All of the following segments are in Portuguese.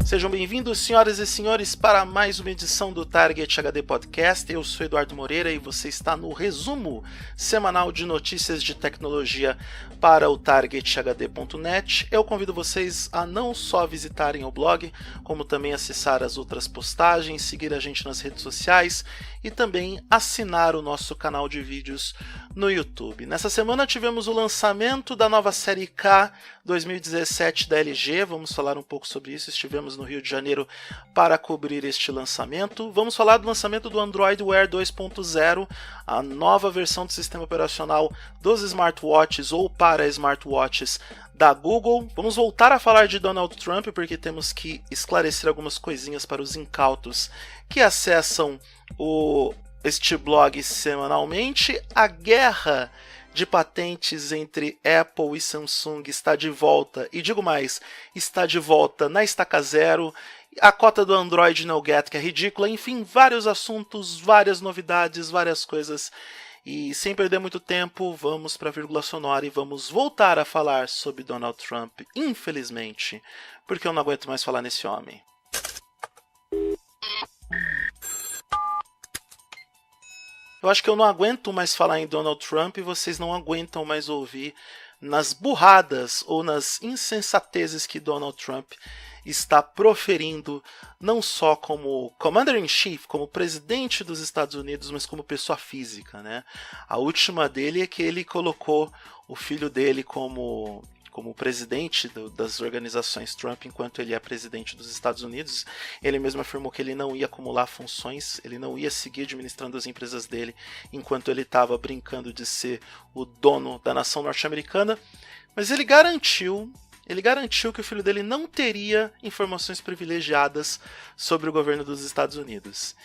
Sejam bem-vindos, senhoras e senhores, para mais uma edição do Target HD Podcast. Eu sou Eduardo Moreira e você está no resumo semanal de notícias de tecnologia para o targethd.net. Eu convido vocês a não só visitarem o blog, como também acessar as outras postagens, seguir a gente nas redes sociais e também assinar o nosso canal de vídeos no YouTube. Nessa semana tivemos o lançamento da nova série K 2017 da LG, vamos falar um pouco sobre isso. Estivemos no Rio de Janeiro para cobrir este lançamento. Vamos falar do lançamento do Android Wear 2.0, a nova versão do sistema operacional dos smartwatches ou para smartwatches da Google. Vamos voltar a falar de Donald Trump, porque temos que esclarecer algumas coisinhas para os incautos que acessam este blog semanalmente. A guerra de patentes entre Apple e Samsung está de volta, e digo mais, está de volta na estaca zero. A cota do Android Nougat, que é ridícula, enfim, vários assuntos, várias novidades, várias coisas. E sem perder muito tempo, vamos para a vírgula sonora e vamos voltar a falar sobre Donald Trump, infelizmente, porque eu não aguento mais falar nesse homem. Eu acho que eu não aguento mais falar em Donald Trump e vocês não aguentam mais ouvir nas burradas ou nas insensatezes que Donald Trump está proferindo, não só como Commander-in-Chief, como presidente dos Estados Unidos, mas como pessoa física, né? A última dele é que ele colocou o filho dele como presidente das organizações Trump enquanto ele é presidente dos Estados Unidos. Ele mesmo afirmou que ele não ia acumular funções, ele não ia seguir administrando as empresas dele enquanto ele estava brincando de ser o dono da nação norte-americana, mas ele garantiu que o filho dele não teria informações privilegiadas sobre o governo dos Estados Unidos.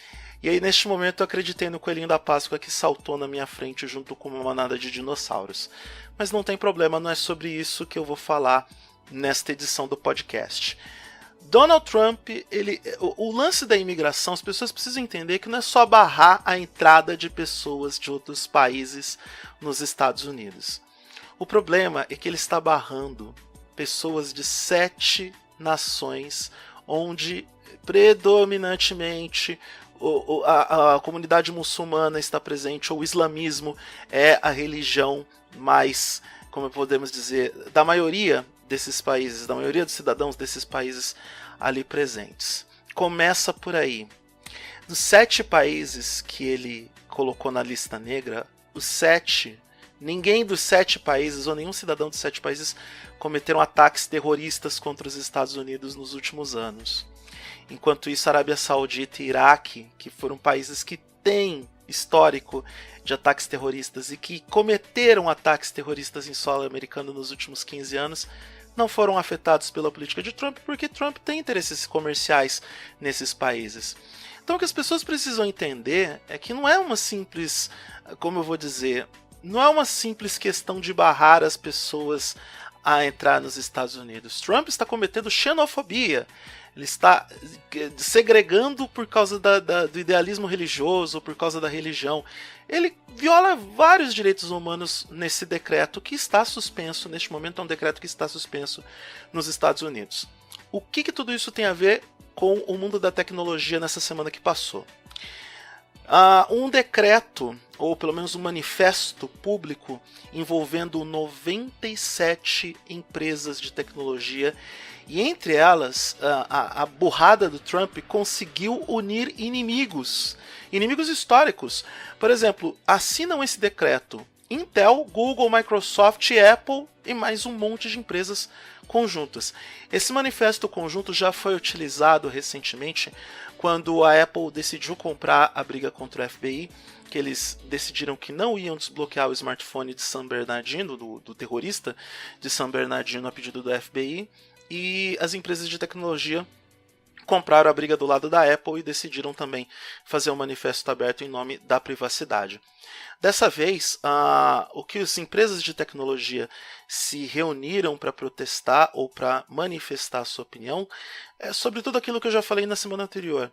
E aí, neste momento, eu acreditei no coelhinho da Páscoa que saltou na minha frente junto com uma manada de dinossauros. Mas não tem problema, não é sobre isso que eu vou falar nesta edição do podcast. Donald Trump, o lance da imigração, as pessoas precisam entender que não é só barrar a entrada de pessoas de outros países nos Estados Unidos. O problema é que ele está barrando pessoas de 7 nações, onde predominantemente a comunidade muçulmana está presente, ou o islamismo é a religião mais, como podemos dizer, da maioria desses países, da maioria dos cidadãos desses países ali presentes. Começa por aí. Dos 7 países que ele colocou na lista negra, ninguém dos 7 países, ou nenhum cidadão dos 7 países, cometeram ataques terroristas contra os Estados Unidos nos últimos anos. Enquanto isso, Arábia Saudita e Iraque, que foram países que têm histórico de ataques terroristas e que cometeram ataques terroristas em solo americano nos últimos 15 anos, não foram afetados pela política de Trump, porque Trump tem interesses comerciais nesses países. Então o que as pessoas precisam entender é que não é uma simples, como eu vou dizer, não é uma simples questão de barrar as pessoas a entrar nos Estados Unidos. Trump está cometendo xenofobia. Ele está segregando por causa do idealismo religioso, por causa da religião. Ele viola vários direitos humanos nesse decreto que está suspenso, neste momento é um decreto que está suspenso nos Estados Unidos. O que tudo isso tem a ver com o mundo da tecnologia nessa semana que passou? Um decreto, ou pelo menos um manifesto público, envolvendo 97 empresas de tecnologia, e entre elas, a burrada do Trump conseguiu unir inimigos históricos. Por exemplo, assinam esse decreto Intel, Google, Microsoft, Apple e mais um monte de empresas conjuntas. Esse manifesto conjunto já foi utilizado recentemente quando a Apple decidiu comprar a briga contra o FBI, que eles decidiram que não iam desbloquear o smartphone de San Bernardino, do terrorista de San Bernardino a pedido do FBI, e as empresas de tecnologia compraram a briga do lado da Apple e decidiram também fazer um manifesto aberto em nome da privacidade. Dessa vez, o que as empresas de tecnologia se reuniram para protestar ou para manifestar a sua opinião é sobre tudo aquilo que eu já falei na semana anterior.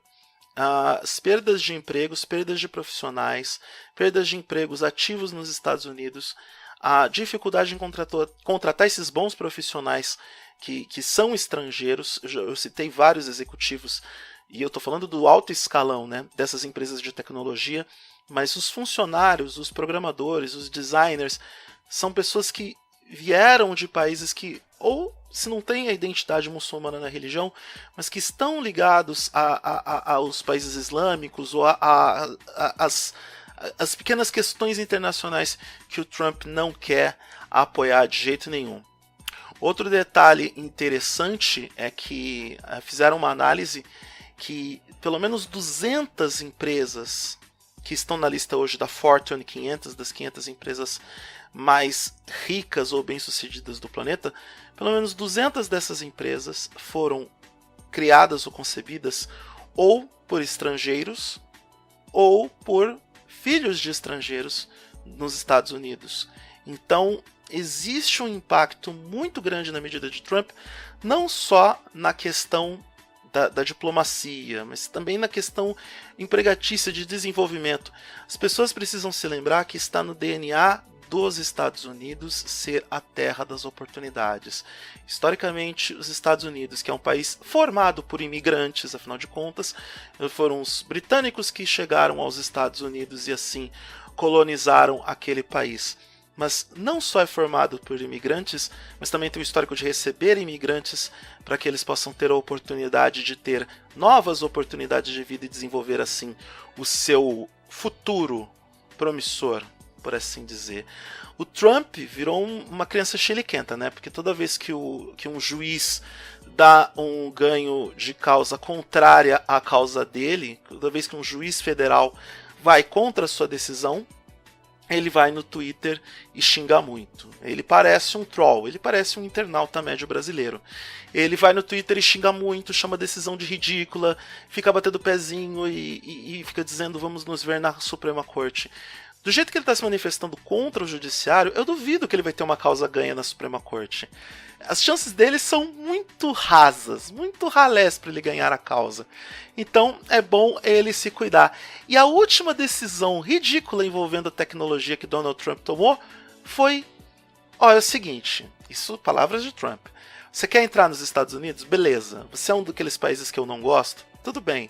As perdas de empregos, perdas de profissionais, perdas de empregos ativos nos Estados Unidos, a dificuldade em contratar esses bons profissionais que são estrangeiros. Eu citei vários executivos, e eu estou falando do alto escalão, né, dessas empresas de tecnologia, mas os funcionários, os programadores, os designers, são pessoas que vieram de países que, ou se não têm a identidade muçulmana na religião, mas que estão ligados aos países islâmicos, ou as pequenas questões internacionais que o Trump não quer apoiar de jeito nenhum. Outro detalhe interessante é que fizeram uma análise que pelo menos 200 empresas que estão na lista hoje da Fortune 500, das 500 empresas mais ricas ou bem-sucedidas do planeta, pelo menos 200 dessas empresas foram criadas ou concebidas ou por estrangeiros ou por filhos de estrangeiros nos Estados Unidos. Então, existe um impacto muito grande na medida de Trump, não só na questão da diplomacia, mas também na questão empregatícia de desenvolvimento. As pessoas precisam se lembrar que está no DNA dos Estados Unidos ser a terra das oportunidades. Historicamente, os Estados Unidos, que é um país formado por imigrantes, afinal de contas, foram os britânicos que chegaram aos Estados Unidos e assim colonizaram aquele país. Mas não só é formado por imigrantes, mas também tem o histórico de receber imigrantes para que eles possam ter a oportunidade de ter novas oportunidades de vida e desenvolver assim o seu futuro promissor, por assim dizer. O Trump virou uma criança chiliquenta, né? Porque toda vez que um juiz dá um ganho de causa contrária à causa dele, toda vez que um juiz federal vai contra a sua decisão, ele vai no Twitter e xinga muito. Ele parece um troll, ele parece um internauta médio brasileiro. Ele vai no Twitter e xinga muito, chama a decisão de ridícula, fica batendo o pezinho e fica dizendo vamos nos ver na Suprema Corte. Do jeito que ele está se manifestando contra o judiciário, eu duvido que ele vai ter uma causa ganha na Suprema Corte. As chances dele são muito rasas, muito ralés para ele ganhar a causa. Então é bom ele se cuidar. E a última decisão ridícula envolvendo a tecnologia que Donald Trump tomou foi: olha, é o seguinte, isso palavras de Trump. Você quer entrar nos Estados Unidos? Beleza. Você é um daqueles países que eu não gosto? Tudo bem.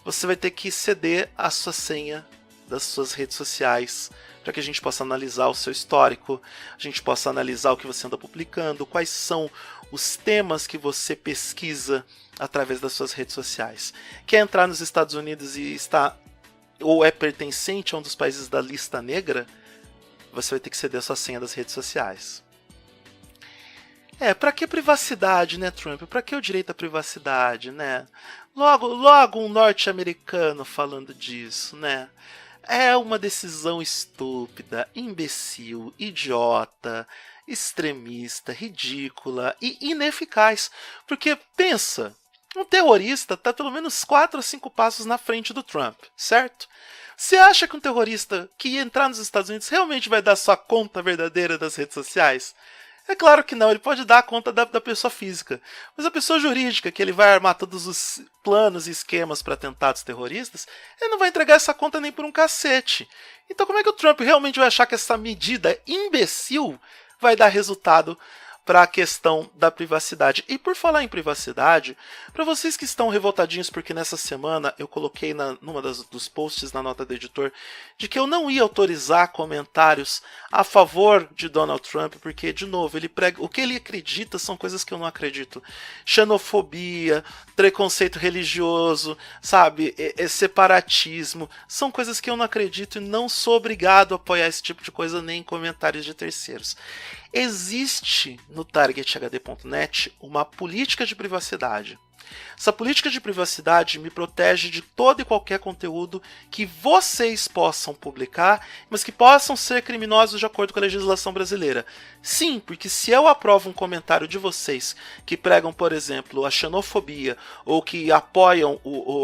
Você vai ter que ceder a sua senha das suas redes sociais, para que a gente possa analisar o seu histórico, a gente possa analisar o que você anda publicando, quais são os temas que você pesquisa através das suas redes sociais. Quer entrar nos Estados Unidos e está ou é pertencente a um dos países da lista negra, você vai ter que ceder a sua senha das redes sociais. Pra que privacidade, né, Trump? Pra que o direito à privacidade, né? Logo um norte-americano falando disso, né? É uma decisão estúpida, imbecil, idiota, extremista, ridícula e ineficaz. Porque, pensa, um terrorista está pelo menos 4 ou 5 passos na frente do Trump, certo? Você acha que um terrorista que entrar nos Estados Unidos realmente vai dar sua conta verdadeira das redes sociais? É claro que não, ele pode dar a conta da pessoa física. Mas a pessoa jurídica, que ele vai armar todos os planos e esquemas para atentados terroristas, ele não vai entregar essa conta nem por um cacete. Então como é que o Trump realmente vai achar que essa medida imbecil vai dar resultado para a questão da privacidade? E por falar em privacidade, para vocês que estão revoltadinhos porque nessa semana eu coloquei numa dos posts na nota do editor de que eu não ia autorizar comentários a favor de Donald Trump, porque, de novo, ele prega, o que ele acredita são coisas que eu não acredito. Xenofobia, preconceito religioso, sabe, separatismo, são coisas que eu não acredito e não sou obrigado a apoiar esse tipo de coisa nem em comentários de terceiros. Existe no targethd.net uma política de privacidade. Essa política de privacidade me protege de todo e qualquer conteúdo que vocês possam publicar, mas que possam ser criminosos de acordo com a legislação brasileira. Sim, porque se eu aprovo um comentário de vocês que pregam, por exemplo, a xenofobia ou que apoiam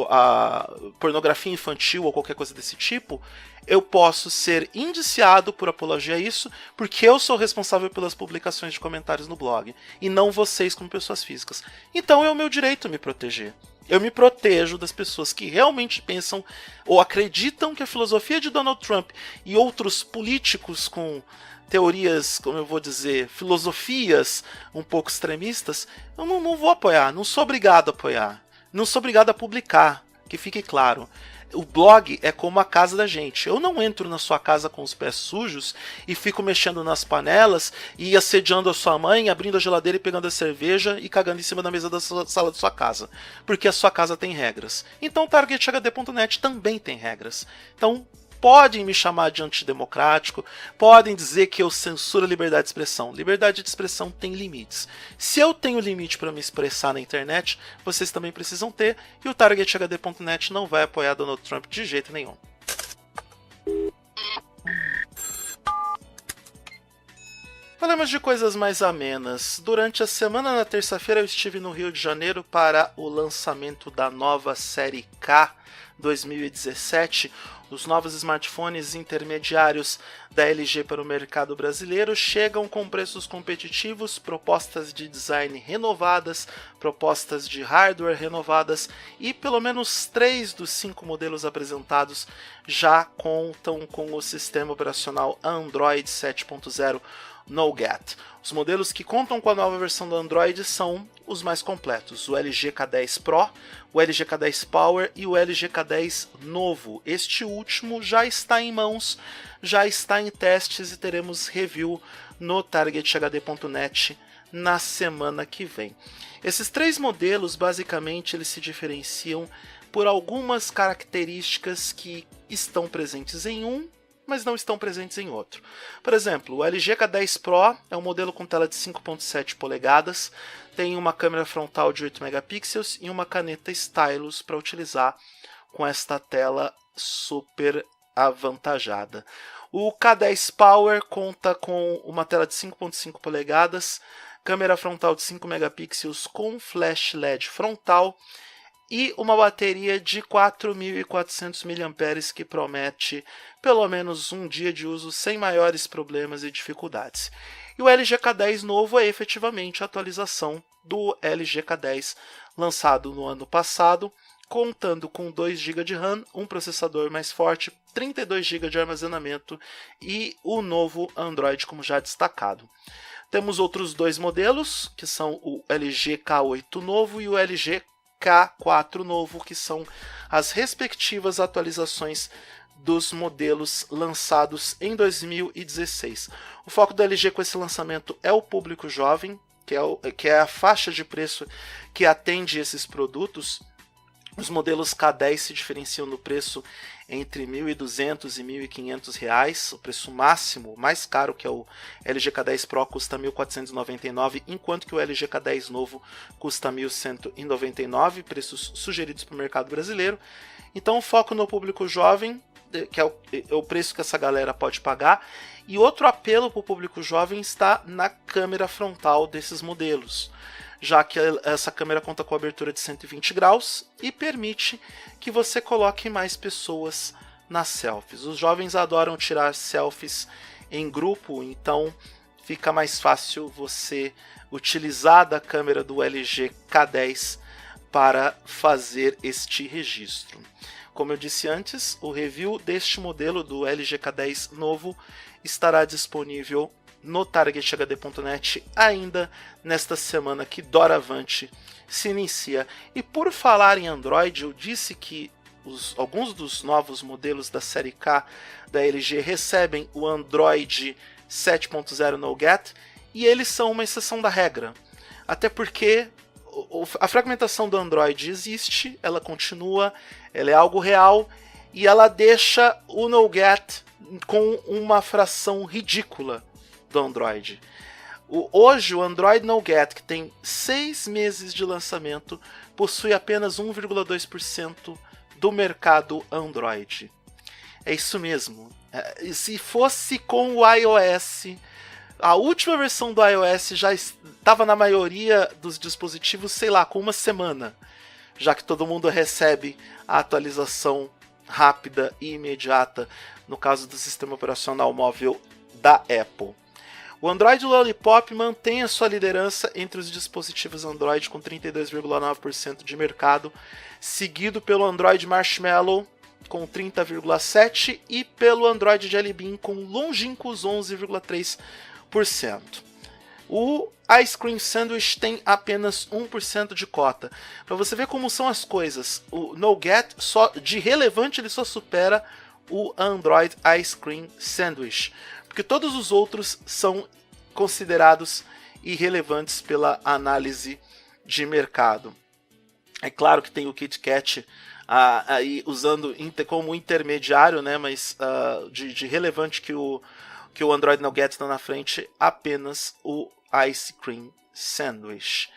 a pornografia infantil ou qualquer coisa desse tipo, eu posso ser indiciado por apologia a isso, porque eu sou responsável pelas publicações de comentários no blog, e não vocês como pessoas físicas. Então é o meu direito me proteger. Eu me protejo das pessoas que realmente pensam ou acreditam que a filosofia de Donald Trump e outros políticos com teorias, como eu vou dizer, filosofias um pouco extremistas, eu não vou apoiar, não sou obrigado a apoiar, não sou obrigado a publicar, que fique claro. O blog é como a casa da gente. Eu não entro na sua casa com os pés sujos e fico mexendo nas panelas e assediando a sua mãe, abrindo a geladeira e pegando a cerveja e cagando em cima da mesa da sala de sua casa. Porque a sua casa tem regras. Então o TargetHD.net também tem regras. Então podem me chamar de antidemocrático, podem dizer que eu censuro a liberdade de expressão. Liberdade de expressão tem limites. Se eu tenho limite para me expressar na internet, vocês também precisam ter, e o TargetHD.net não vai apoiar Donald Trump de jeito nenhum. Falamos de coisas mais amenas. Durante a semana, na terça-feira, eu estive no Rio de Janeiro para o lançamento da nova série K 2017. Os novos smartphones intermediários da LG para o mercado brasileiro chegam com preços competitivos, propostas de design renovadas, propostas de hardware renovadas e pelo menos 3 dos 5 modelos apresentados já contam com o sistema operacional Android 7.0 Nougat. Os modelos que contam com a nova versão do Android são os mais completos: o LG K10 Pro, o LG K10 Power e o LG K10 novo. Este último já está em mãos, já está em testes e teremos review no TargetHD.net na semana que vem. Esses 3 modelos, basicamente, eles se diferenciam por algumas características que estão presentes em um, mas não estão presentes em outro. Por exemplo, o LG K10 Pro é um modelo com tela de 5.7 polegadas, tem uma câmera frontal de 8 megapixels e uma caneta stylus para utilizar com esta tela super avantajada. O K10 Power conta com uma tela de 5.5 polegadas, câmera frontal de 5 megapixels com flash LED frontal e uma bateria de 4.400 mAh que promete pelo menos um dia de uso sem maiores problemas e dificuldades. E o LG K10 novo é efetivamente a atualização do LG K10 lançado no ano passado, contando com 2 GB de RAM, um processador mais forte, 32 GB de armazenamento e o novo Android, como já destacado. Temos outros 2 modelos, que são o LG K8 novo e o LG K4 novo, que são as respectivas atualizações dos modelos lançados em 2016. O foco do LG com esse lançamento é o público jovem, que é a faixa de preço que atende esses produtos. Os modelos K10 se diferenciam no preço entre R$ 1.200 e R$ 1.500. O preço máximo, mais caro, que é o LG K10 Pro, custa R$ 1.499, enquanto que o LG K10 novo custa R$ 1.199, preços sugeridos para o mercado brasileiro. Então, foco no público jovem, que é o preço que essa galera pode pagar. E outro apelo para o público jovem está na câmera frontal desses modelos, já que essa câmera conta com abertura de 120 graus e permite que você coloque mais pessoas nas selfies. Os jovens adoram tirar selfies em grupo, então fica mais fácil você utilizar da câmera do LG K10 para fazer este registro. Como eu disse antes, o review deste modelo do LG K10 novo estará disponível no TargetHD.net ainda nesta semana que doravante se inicia. E por falar em Android, eu disse que alguns dos novos modelos da série K da LG recebem o Android 7.0 Nougat e eles são uma exceção da regra. Até porque a fragmentação do Android existe, ela continua, ela é algo real e ela deixa o Nougat com uma fração ridícula do Android. Hoje o Android Nougat, que tem 6 meses de lançamento, possui apenas 1,2% do mercado Android. É isso mesmo. Se fosse com o iOS, a última versão do iOS já estava na maioria dos dispositivos, sei lá, com uma semana, já que todo mundo recebe a atualização rápida e imediata, no caso do sistema operacional móvel da Apple. O Android Lollipop mantém a sua liderança entre os dispositivos Android com 32,9% de mercado, seguido pelo Android Marshmallow, com 30,7% e pelo Android Jelly Bean com longínquos 11,3%. O Ice Cream Sandwich tem apenas 1% de cota. Para você ver como são as coisas, o Nougat, de relevante, ele só supera o Android Ice Cream Sandwich, porque todos os outros são considerados irrelevantes pela análise de mercado. É claro que tem o Kit Kat aí usando como intermediário, né, mas de relevante que o Android Nougat está na frente, apenas o Ice Cream Sandwich.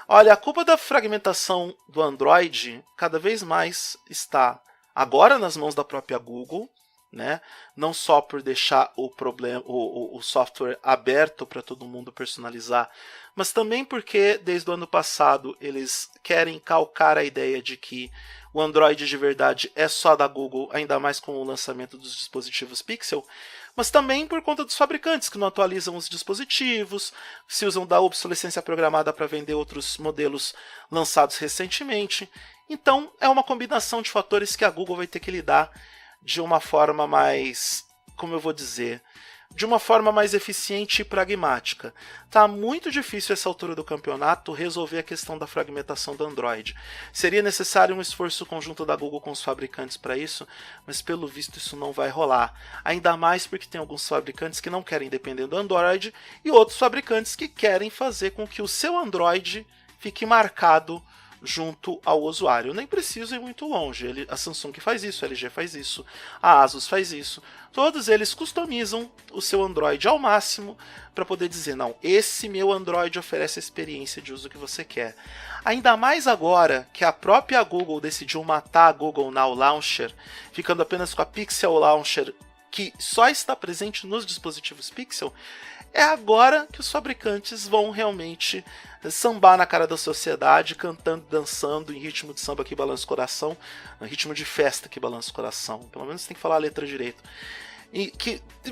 Olha, a culpa da fragmentação do Android cada vez mais está agora nas mãos da própria Google, né? Não só por deixar o software aberto para todo mundo personalizar, mas também porque desde o ano passado eles querem calcar a ideia de que o Android de verdade é só da Google, ainda mais com o lançamento dos dispositivos Pixel, mas também por conta dos fabricantes que não atualizam os dispositivos, se usam da obsolescência programada para vender outros modelos lançados recentemente. Então é uma combinação de fatores que a Google vai ter que lidar de uma forma mais, como eu vou dizer, de uma forma mais eficiente e pragmática. Tá muito difícil essa altura do campeonato resolver a questão da fragmentação do Android. Seria necessário um esforço conjunto da Google com os fabricantes para isso, mas pelo visto isso não vai rolar. Ainda mais porque tem alguns fabricantes que não querem depender do Android e outros fabricantes que querem fazer com que o seu Android fique marcado junto ao usuário. Nem preciso ir muito longe. A Samsung faz isso, a LG faz isso, a Asus faz isso. Todos eles customizam o seu Android ao máximo para poder dizer, não, esse meu Android oferece a experiência de uso que você quer. Ainda mais agora que a própria Google decidiu matar a Google Now Launcher, ficando apenas com a Pixel Launcher, que só está presente nos dispositivos Pixel. É agora que os fabricantes vão realmente sambar na cara da sociedade, cantando, dançando em ritmo de samba que balança o coração, em ritmo de festa que balança o coração. Pelo menos tem que falar a letra direito. E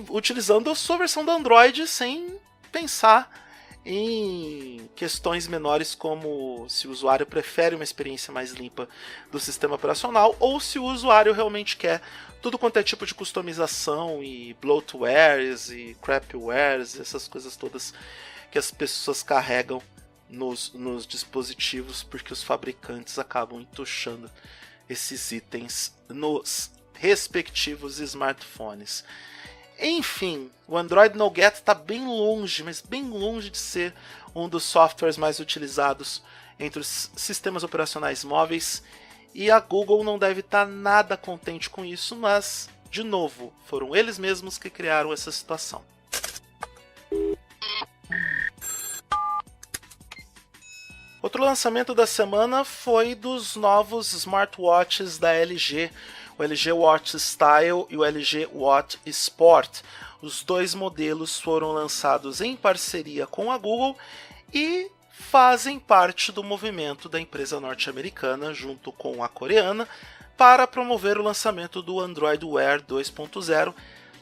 utilizando a sua versão do Android sem pensar em questões menores como se o usuário prefere uma experiência mais limpa do sistema operacional ou se o usuário realmente quer tudo quanto é tipo de customização e bloatwares e crapwares, essas coisas todas que as pessoas carregam nos dispositivos porque os fabricantes acabam entuchando esses itens nos respectivos smartphones. Enfim, o Android Nougat está bem longe, mas bem longe de ser um dos softwares mais utilizados entre os sistemas operacionais móveis e a Google não deve estar nada contente com isso, mas, de novo, foram eles mesmos que criaram essa situação. Outro lançamento da semana foi dos novos smartwatches da LG, o LG Watch Style e o LG Watch Sport. Os dois modelos foram lançados em parceria com a Google e fazem parte do movimento da empresa norte-americana junto com a coreana para promover o lançamento do Android Wear 2.0,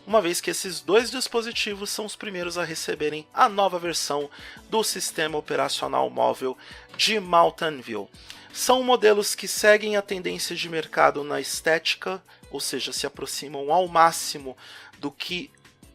uma vez que esses dois dispositivos são os primeiros a receberem a nova versão do sistema operacional móvel de Mountain View. São modelos que seguem a tendência de mercado na estética, ou seja, se aproximam ao máximo do que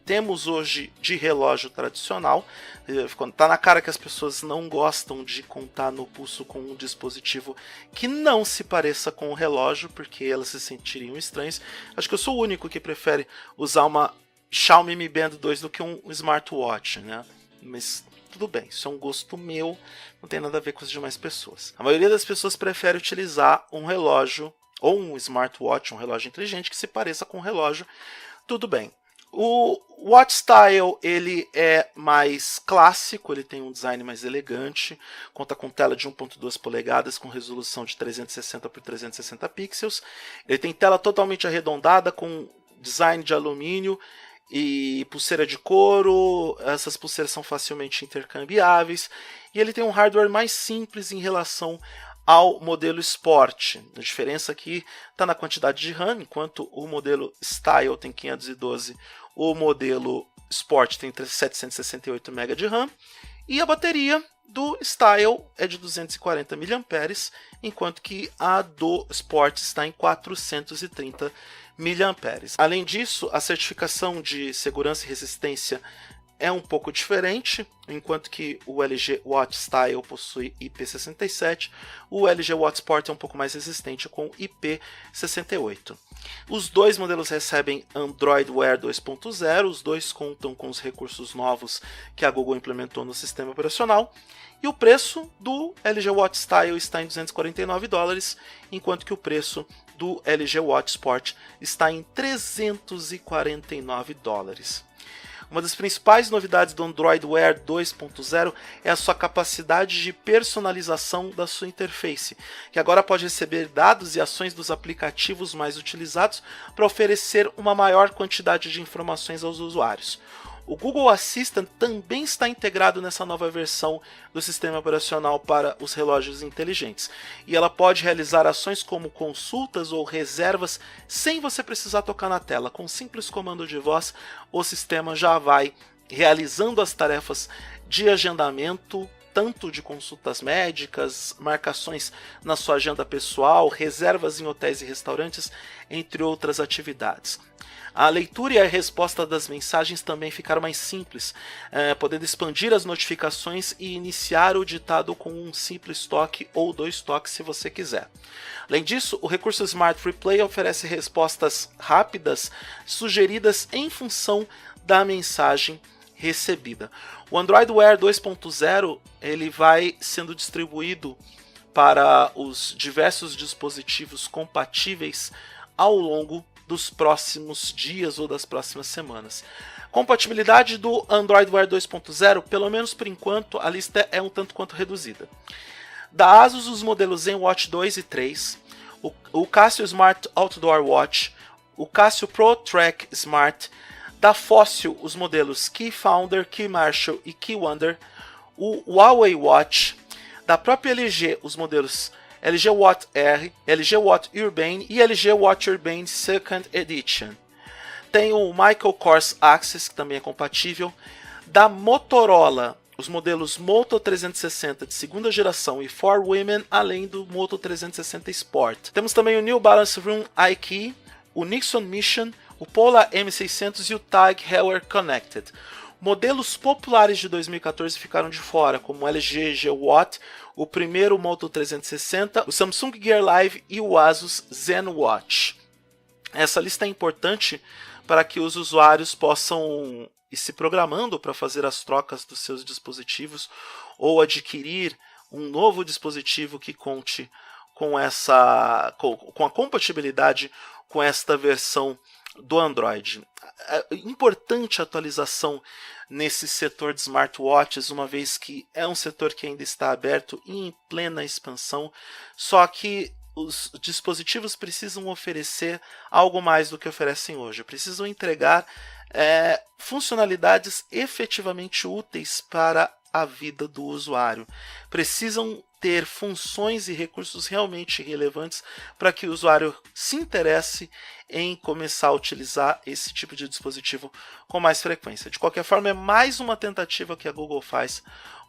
temos hoje de relógio tradicional. Está na cara que as pessoas não gostam de contar no pulso com um dispositivo que não se pareça com o relógio, porque elas se sentiriam estranhas. Acho que eu sou o único que prefere usar uma Xiaomi Mi Band 2 do que um smartwatch, né? Mas tudo bem, isso é um gosto meu, não tem nada a ver com as demais pessoas. A maioria das pessoas prefere utilizar um relógio ou um smartwatch, um relógio inteligente que se pareça com um relógio. Tudo bem. O Watch Style ele é mais clássico, ele tem um design mais elegante, conta com tela de 1.2 polegadas com resolução de 360 por 360 pixels. Ele tem tela totalmente arredondada com design de alumínio e pulseira de couro. Essas pulseiras são facilmente intercambiáveis e ele tem um hardware mais simples em relação ao modelo Sport. A diferença aqui está na quantidade de RAM, enquanto o modelo Style tem 512, o modelo Sport tem 768 MB de RAM, e a bateria do Style é de 240 mAh, enquanto que a do Sport está em 430 mAh. Além disso, a certificação de segurança e resistência é um pouco diferente, enquanto que o LG Watt Style possui IP67, o LG Watt Sport é um pouco mais resistente com IP68. Os dois modelos recebem Android Wear 2.0, os dois contam com os recursos novos que a Google implementou no sistema operacional, e o preço do LG Watt Style está em $249, enquanto que o preço do LG Watt Sport está em $349. Uma das principais novidades do Android Wear 2.0 é a sua capacidade de personalização da sua interface, que agora pode receber dados e ações dos aplicativos mais utilizados para oferecer uma maior quantidade de informações aos usuários. O Google Assistant também está integrado nessa nova versão do sistema operacional para os relógios inteligentes, e ela pode realizar ações como consultas ou reservas sem você precisar tocar na tela. Com um simples comando de voz, o sistema já vai realizando as tarefas de agendamento, tanto de consultas médicas, marcações na sua agenda pessoal, reservas em hotéis e restaurantes, entre outras atividades. A leitura e a resposta das mensagens também ficaram mais simples, podendo expandir as notificações e iniciar o ditado com um simples toque ou 2 toques se você quiser. Além disso, o recurso Smart Replay oferece respostas rápidas sugeridas em função da mensagem recebida. O Android Wear 2.0 ele vai sendo distribuído para os diversos dispositivos compatíveis ao longo dos próximos dias ou das próximas semanas. Compatibilidade do Android Wear 2.0, pelo menos por enquanto, a lista é um tanto quanto reduzida. Da ASUS, os modelos ZenWatch 2 e 3, o Casio Smart Outdoor Watch, o Casio Pro Track Smart, da Fossil, os modelos Key Founder, Key Marshall e Key Wonder, o Huawei Watch, da própria LG, os modelos LG Watt R, LG Watt Urbane e LG Watt Urbane 2nd Edition. Tem o Michael Kors Access, que também é compatível. Da Motorola, os modelos Moto 360 de segunda geração e For Women, além do Moto 360 Sport. Temos também o New Balance Room iKey, o Nixon Mission, o Polar M600 e o TAG Heuer Connected. Modelos populares de 2014 ficaram de fora, como o LG G Watt, o primeiro Moto 360, o Samsung Gear Live e o Asus ZenWatch. Essa lista é importante para que os usuários possam ir se programando para fazer as trocas dos seus dispositivos ou adquirir um novo dispositivo que conte com a compatibilidade com esta versão do Android. É importante a atualização nesse setor de smartwatches, uma vez que é um setor que ainda está aberto e em plena expansão, só que os dispositivos precisam oferecer algo mais do que oferecem hoje, precisam entregar funcionalidades efetivamente úteis para a vida do usuário, precisam ter funções e recursos realmente relevantes para que o usuário se interesse em começar a utilizar esse tipo de dispositivo com mais frequência. De qualquer forma, é mais uma tentativa que a Google faz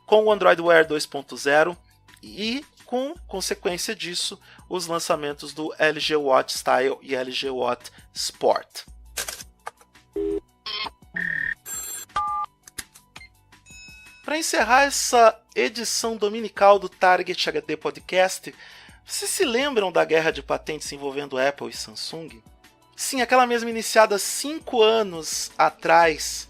com o Android Wear 2.0 e, com consequência disso, os lançamentos do LG Watt Style e LG Watt Sport. Para encerrar essa edição dominical do Target HD Podcast, vocês se lembram da guerra de patentes envolvendo Apple e Samsung? Sim, aquela mesma iniciada 5 anos atrás,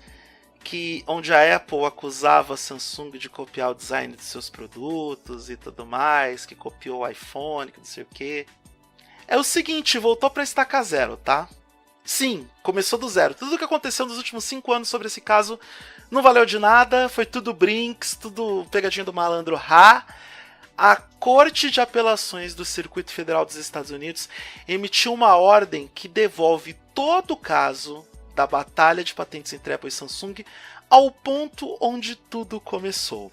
onde a Apple acusava a Samsung de copiar o design de seus produtos e tudo mais, que copiou o iPhone, que não sei o que. É o seguinte, voltou para estaca zero, tá? Sim, começou do zero. Tudo o que aconteceu nos últimos 5 anos sobre esse caso não valeu de nada, foi tudo brinks, tudo pegadinha do malandro Ha. A Corte de Apelações do Circuito Federal dos Estados Unidos emitiu uma ordem que devolve todo o caso da batalha de patentes entre Apple e Samsung ao ponto onde tudo começou.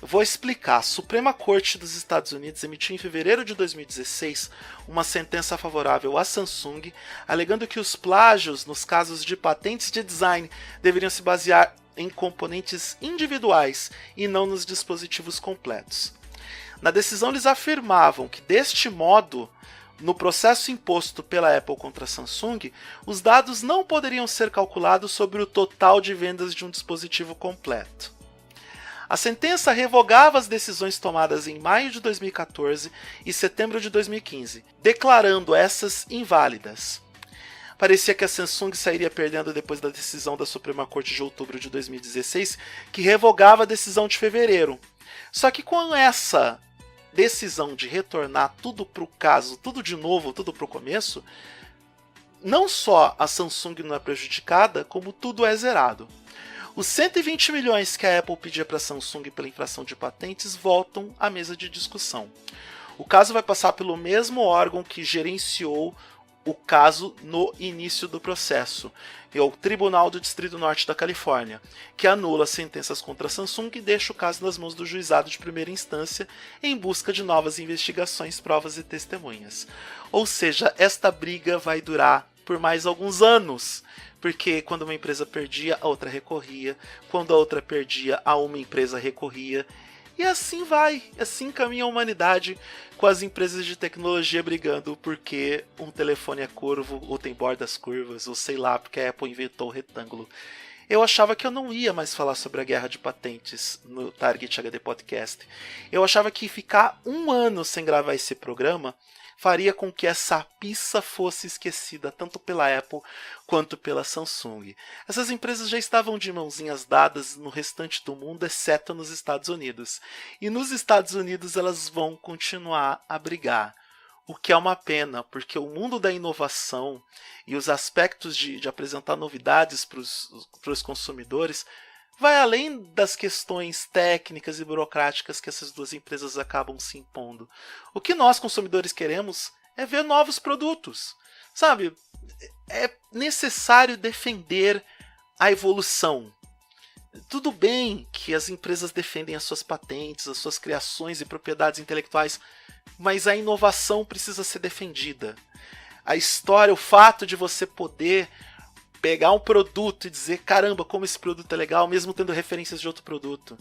Eu vou explicar. A Suprema Corte dos Estados Unidos emitiu em fevereiro de 2016 uma sentença favorável à Samsung, alegando que os plágios nos casos de patentes de design deveriam se basear em componentes individuais e não nos dispositivos completos. Na decisão, eles afirmavam que, deste modo, no processo imposto pela Apple contra a Samsung, os dados não poderiam ser calculados sobre o total de vendas de um dispositivo completo. A sentença revogava as decisões tomadas em maio de 2014 e setembro de 2015, declarando essas inválidas. Parecia que a Samsung sairia perdendo depois da decisão da Suprema Corte de outubro de 2016, que revogava a decisão de fevereiro. Só que com essa decisão de retornar tudo para o caso, tudo de novo, tudo para o começo, não só a Samsung não é prejudicada, como tudo é zerado. Os 120 milhões que a Apple pedia para a Samsung pela infração de patentes voltam à mesa de discussão. O caso vai passar pelo mesmo órgão que gerenciou o caso no início do processo, é o Tribunal do Distrito Norte da Califórnia, que anula sentenças contra a Samsung e deixa o caso nas mãos do juizado de primeira instância em busca de novas investigações, provas e testemunhas. Ou seja, esta briga vai durar por mais alguns anos, porque quando uma empresa perdia, a outra recorria, quando a outra perdia, a uma empresa recorria, e assim vai, assim caminha a humanidade, com as empresas de tecnologia brigando porque um telefone é curvo, ou tem bordas curvas, ou sei lá, porque a Apple inventou o retângulo. Eu achava que eu não ia mais falar sobre a guerra de patentes no Target HD Podcast. Eu achava que ficar um ano sem gravar esse programa faria com que essa pista fosse esquecida tanto pela Apple quanto pela Samsung. Essas empresas já estavam de mãozinhas dadas no restante do mundo, exceto nos Estados Unidos. E nos Estados Unidos elas vão continuar a brigar. O que é uma pena, porque o mundo da inovação e os aspectos de apresentar novidades para os consumidores vai além das questões técnicas e burocráticas que essas duas empresas acabam se impondo. O que nós, consumidores, queremos é ver novos produtos. Sabe, é necessário defender a evolução. Tudo bem que as empresas defendem as suas patentes, as suas criações e propriedades intelectuais, mas a inovação precisa ser defendida. A história, o fato de você poder pegar um produto e dizer, caramba, como esse produto é legal, mesmo tendo referências de outro produto.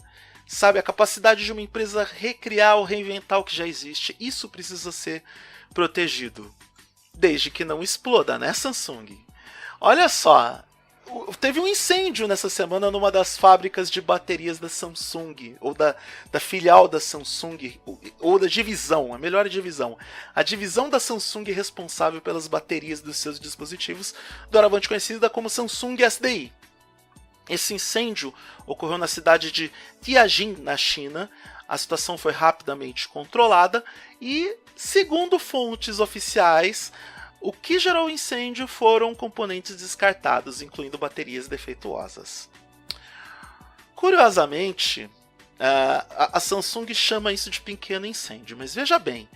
Sabe, a capacidade de uma empresa recriar ou reinventar o que já existe, isso precisa ser protegido. Desde que não exploda, né, Samsung? Olha só, teve um incêndio nessa semana numa das fábricas de baterias da Samsung, ou da filial da Samsung, ou da divisão, a melhor divisão. A divisão da Samsung responsável pelas baterias dos seus dispositivos, doravante conhecida como Samsung SDI. Esse incêndio ocorreu na cidade de Tianjin, na China. A situação foi rapidamente controlada e, segundo fontes oficiais, o que gerou o incêndio foram componentes descartados, incluindo baterias defeituosas. Curiosamente, a Samsung chama isso de pequeno incêndio, mas veja bem,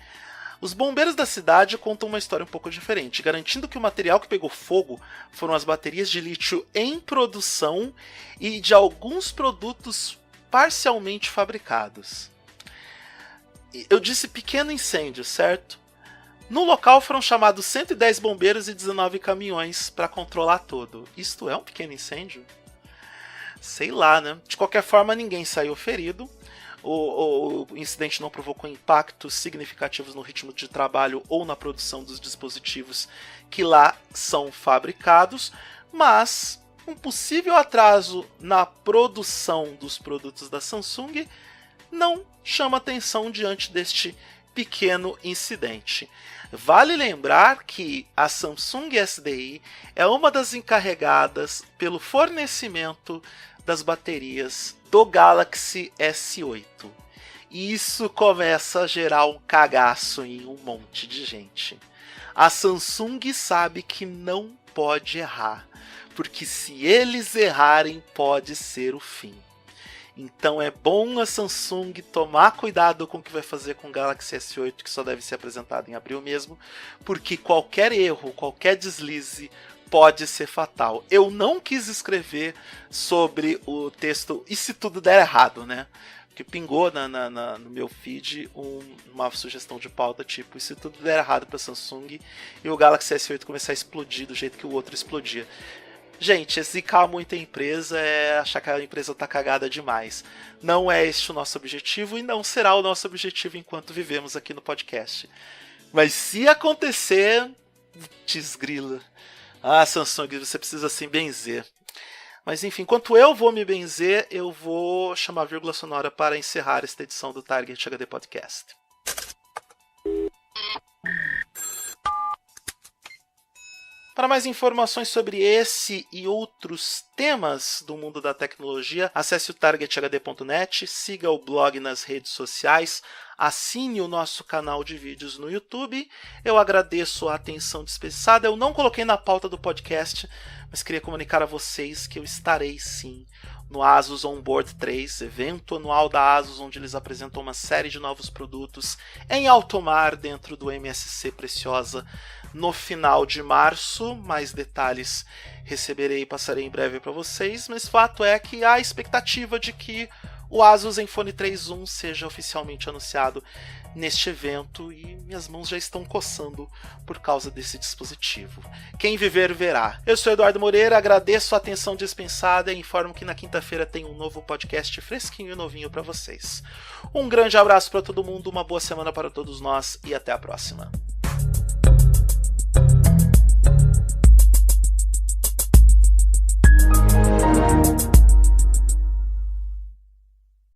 os bombeiros da cidade contam uma história um pouco diferente, garantindo que o material que pegou fogo foram as baterias de lítio em produção e de alguns produtos parcialmente fabricados. Eu disse pequeno incêndio, certo? No local foram chamados 110 bombeiros e 19 caminhões para controlar tudo. Isto é um pequeno incêndio? Sei lá, né? De qualquer forma, ninguém saiu ferido. O incidente não provocou impactos significativos no ritmo de trabalho ou na produção dos dispositivos que lá são fabricados, mas um possível atraso na produção dos produtos da Samsung não chama atenção diante deste pequeno incidente. Vale lembrar que a Samsung SDI é uma das encarregadas pelo fornecimento das baterias do Galaxy S8. E isso começa a gerar um cagaço em um monte de gente. A Samsung sabe que não pode errar, porque se eles errarem pode ser o fim. Então é bom a Samsung tomar cuidado com o que vai fazer com o Galaxy S8, que só deve ser apresentado em abril mesmo, porque qualquer erro, qualquer deslize pode ser fatal. Eu não quis escrever sobre o texto e se tudo der errado, né? que pingou no meu feed uma sugestão de pauta tipo: e se tudo der errado para Samsung e o Galaxy S8 começar a explodir do jeito que o outro explodia? Gente, zicar muito a empresa é achar que a empresa tá cagada demais. Não é este o nosso objetivo e não será o nosso objetivo enquanto vivemos aqui no podcast. Mas se acontecer, desgrila. Ah, Samsung, você precisa se benzer. Mas enfim, enquanto eu vou me benzer, eu vou chamar a vírgula sonora para encerrar esta edição do Target HD Podcast. Para mais informações sobre esse e outros temas do mundo da tecnologia, acesse o targethd.net, siga o blog nas redes sociais, assine o nosso canal de vídeos no YouTube. Eu agradeço a atenção dispensada. Eu não coloquei na pauta do podcast, mas queria comunicar a vocês que eu estarei sim no Asus Onboard 3, evento anual da Asus, onde eles apresentam uma série de novos produtos em alto mar dentro do MSC Preciosa no final de março. Mais detalhes receberei e passarei em breve para vocês, mas fato é que há a expectativa de que o Asus Zenfone 3.1 seja oficialmente anunciado neste evento e minhas mãos já estão coçando por causa desse dispositivo. Quem viver, verá. Eu sou Eduardo Moreira, agradeço a atenção dispensada e informo que na quinta-feira tem um novo podcast fresquinho e novinho para vocês. Um grande abraço para todo mundo, uma boa semana para todos nós e até a próxima.